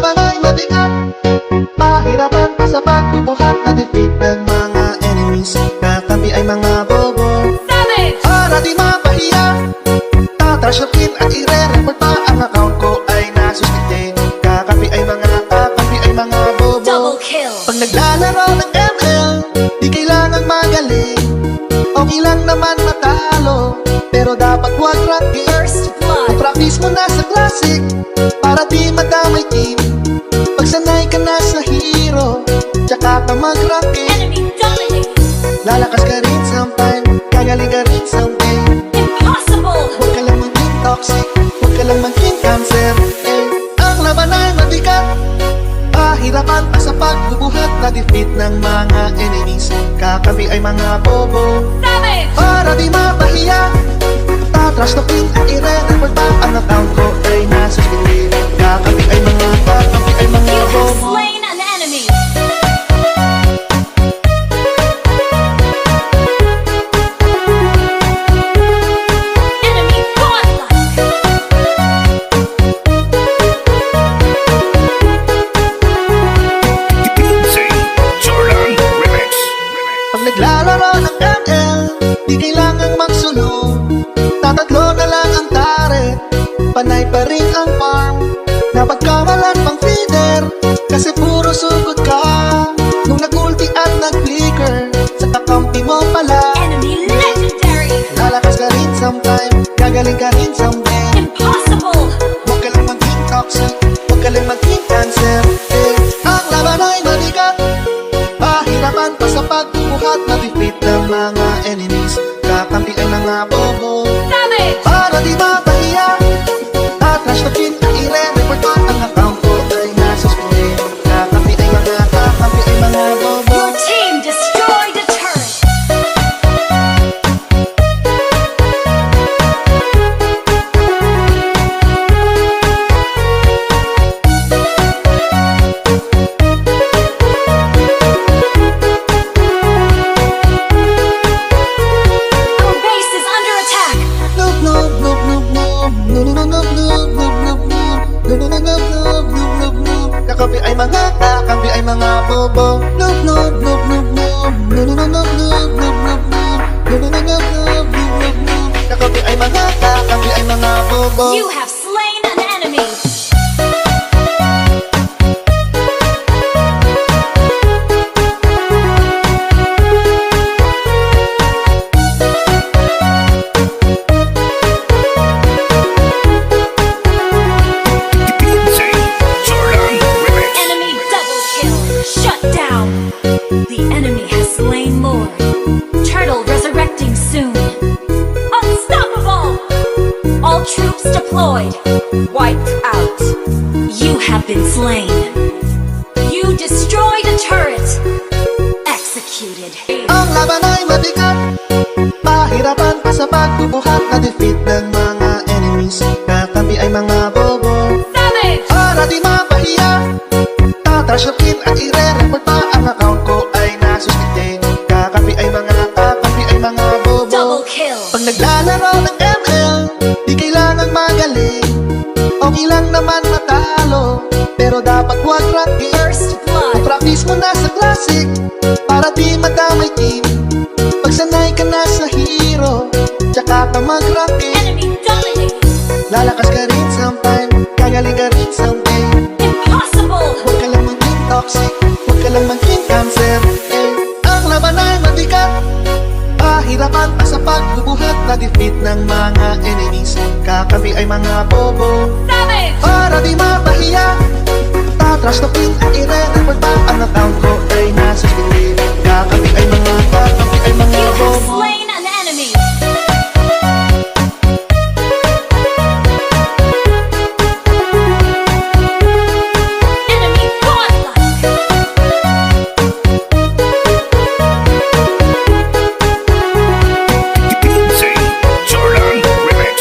laban ay mabigat, mahirapan pa sa pagbubuhat na defeat ng mga enemies. Kakampi ay mga bobo, para di mapahiya, tatrasyokin at ire-report pa ang account ko ay nasuspinde. Kakampi ay mga bobo. Double kill. Pag naglalaro ng ML, di kailangang magaling, okay lang naman matalo, pero dapat huwag ranking. First blood. Practice mo na sa classic, para di madamay team. Pagsanay ka na sa hero, tsaka ka mag-ranking. Enemy dominated. Lalakas ka rin sometime, gagaling ka rin someday. Impossible. Huwag ka lang maging toxic, huwag ka lang maging cancer. Ang laban ay mabigat, mahirapan pa sa pagbubuhat na defeat ng mga enemies. Kakampi ay mga bobo, para di mapahiya, tatrash talking at ire-report pa ang account ko ay nasuspinde. Kakampi ay mga You have bobo. slain an enemy. Enemy godlike. DJ Jordan Remix. Pag naglalaro ng ML, di kailangang magsulong, tatatlo na lang ang taret, panay pa rin ang farm. Napagkamalan pang feeder, kasi puro sugod ka. Nung nag-ulti at nag-flicker, sa kakampi mo pala. Enemy legendary. Lalakas ka rin sometime, gagaling ka rin someday. Impossible. Huwag ka lang maging toxic, huwag ka lang maging cancer. Ang laban ay mabigat, mahirapan pa sa pagbubuhat na defeat ng mga enemies. Kakampi ay mga bobo, para di mapahiya, tatrash talking at ire-report pa ang account ko ay nasuspinde. Kakampi ay mga bobo. Your team destroyed a turret. Our base is under attack. Noob, noob, noob, noob, noob. Noob, noob, noob, noob, noob, noob, noob. Noob, noob, noob, noob, noob, noob, noob. Kakampi ay mga bobo. Noob, noob, noob, noob, noob. Noob, noob, noob, noob, noob, noob, noob. Noob, noob, noob, noob, noob, noob, noob. Kakampi ay mga bobo. You have slain an enemy. DJ Jordan Remix. Enemy double kill. Shut down. The enemy has slain Lord. Turtle resurrecting soon. Unstoppable. All troops deployed. Wiped out. You have been slain. You destroyed a turret. Executed. Ang laban ay mabigat, mahirapan pa sa pagbubuhat na defeat ng mga enemies. Kakampi ay mga bobo, para di mapahiya, tatrash talking at ire-report pa ang account ko ay nasuspinde. Kakampi ay mga bobo. Double kill. Pag naglalaro ng ML, di kailangang magaling, okay lang naman matalo, pero dapat huwag ranking. First blood. Practice mo na sa classic, para di madamay team. Pagsanay ka na sa hero, tsaka ka mag-ranking. Enemy dominated. Lalakas ka rin sometime, gagaling ka rin someday. Impossible. Huwag ka lang maging toxic, huwag ka lang maging cancer. Ang laban ay mabigat, mahirapan pa sa pagbubuhat na defeat ng mga enemies. Kakampi ay mga bobo, para di mapahiya, tatrash talking at ire-report pa ang account ko ay nasuspinde. Kakampi ay mga You have bobo. slain an enemy. Enemy godlike. DJ Jordan Remix.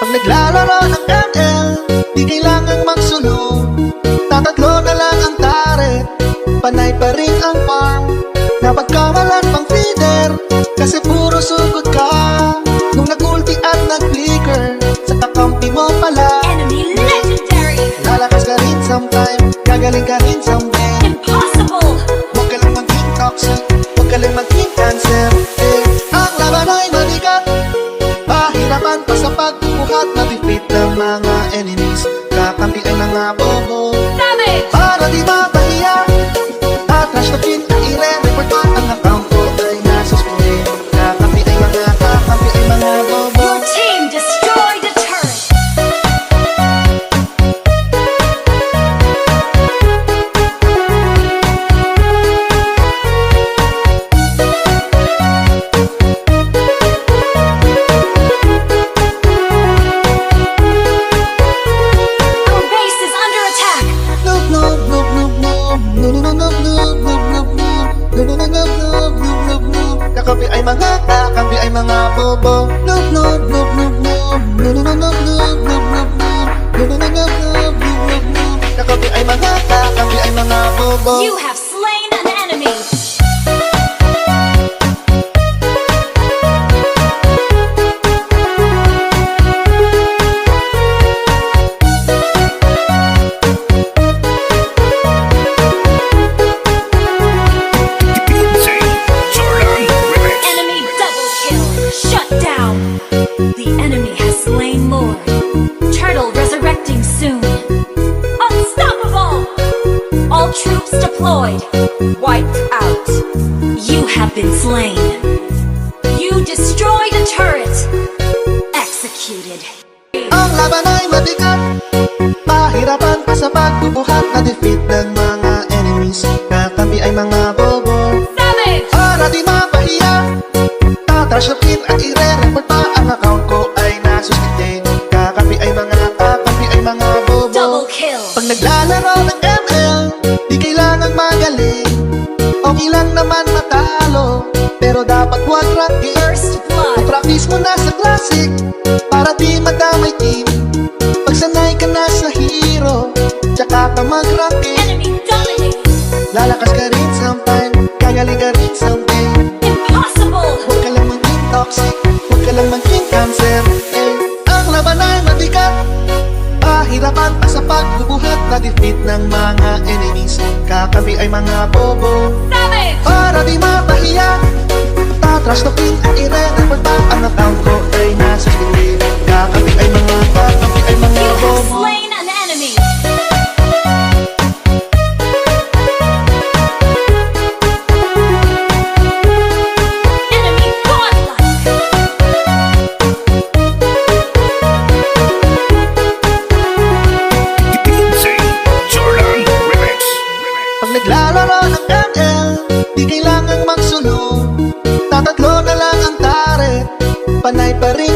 Pag naglalaro ng ML, di kailangang magsulong, tatatlo na lang ang taret, panay sometime, gagaling ka rin someday. Impossible. Huwag ka lang maging toxic, huwag ka lang maging cancer. Ang laban ay mabigat, pahirapan pa sa pagbubuhat. Ma-defeat ng mga enemies, kakampi ay mga bobo. Savage. Para di mapahiya, trash talkin at i-report pa. Ang account ko ay nasuspend. Kakampi ay mga bobo. Your team destroyed a turret. Our base is under attack. Noob, noob, noob, noob, noob. Noob, noob, noob, noob, noob, noob, noob. Noob, noob, noob, noob, noob, noob, noob. Kakampi ay mga bobo. Noob, noob, noob, noob, noob. Noob, noob, noob, noob, noob, noob, noob. Noob, noob, noob, noob, noob, noob, noob. Kakampi ay mga bobo. You have slain an enemy. DJ Jordan Remix. Enemy double kill. Shut down. The enemy has slain Lord. Turtle resurrecting soon. Unstoppable. All troops deployed. Wiped out. You have been slain. You destroyed a turret. Executed. Ang laban ay mabigat, pahirapan pa sa pagbubuhat. Na-defeat ng mga enemies, kakampi ay mga bobo. Savage. Para di mapahiya, tatrash talkin at i-report pa. Ang account ko ay nasuspend. Kakampi ay mga bobo. Double kill. Pag naglalaro ng ML, di kailangang magaling. Okay lang naman matalo, pero dapat wag ranking. First blood. Practice mo na sa classic, para di madamay team. Pagsanay ka na sa hero, tsaka ka mag-ranking. Enemy dominated. Lalakas ka rin sometime, gagaling ka rin someday. Impossible. Huwag ka lang maging toxic, huwag ka lang maging cancer. Ang laban ay mabigat, pahirapan pa sa pagbubuhat. Na-defeat ng mga enemies, kakampi ay mga bobo. Savage. Para di mapahiya, tatrash talkin at i-report pa. Ang account ko ay nasa screen. Kakampi ay mga You have bobo. slain an enemy. Enemy godlike. DJ Jordan Remix. Pag naglalaro ng ML, di kailangang magsulong. Tatatlo na lang ang taret, panay pa rin